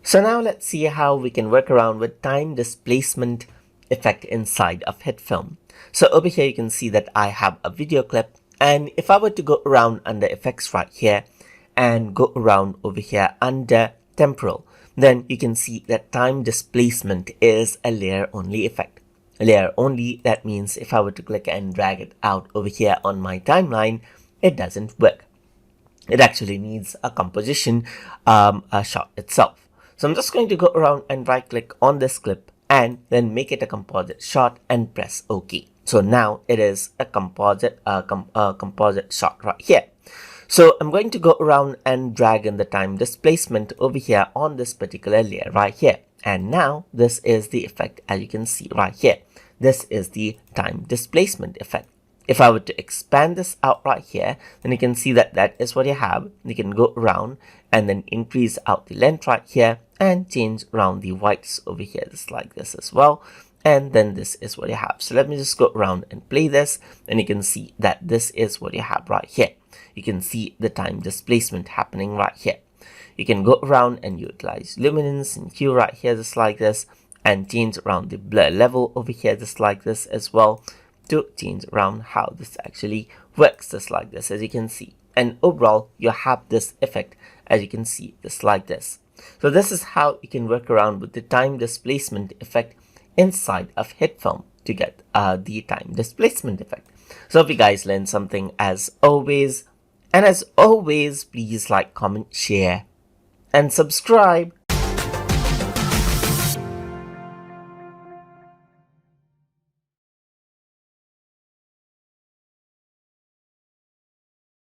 So now let's see how we can work around with time displacement effect inside of HitFilm. So over here you can see that I have a video clip, and if I were to go around under effects right here and go around over here under temporal, then you can see that time displacement is a layer only effect. Layer only, that means if I were to click and drag it out over here on my timeline, it doesn't work. It actually needs a composition a shot itself. So I'm just going to go around and right click on this clip and then make it a composite shot and press OK. So now it is a composite shot right here. So I'm going to go around and drag in the time displacement over here on this particular layer right here. And now this is the effect, as you can see right here. This is the time displacement effect. If I were to expand this out right here, then you can see that that is what you have. You can go around and then increase out the length right here and change around the whites over here, just like this as well. And then this is what you have. So let me just go around and play this, and you can see that this is what you have right here. You can see the time displacement happening right here. You can go around and utilize luminance and hue right here, just like this, and change around the blur level over here, just like this as well, to change around how this actually works, just like this, as you can see. And overall, you have this effect, as you can see, just like this. So this is how you can work around with the time displacement effect inside of HitFilm to get the time displacement effect. So hope you guys learned something as always. And as always, please like, comment, share, and subscribe.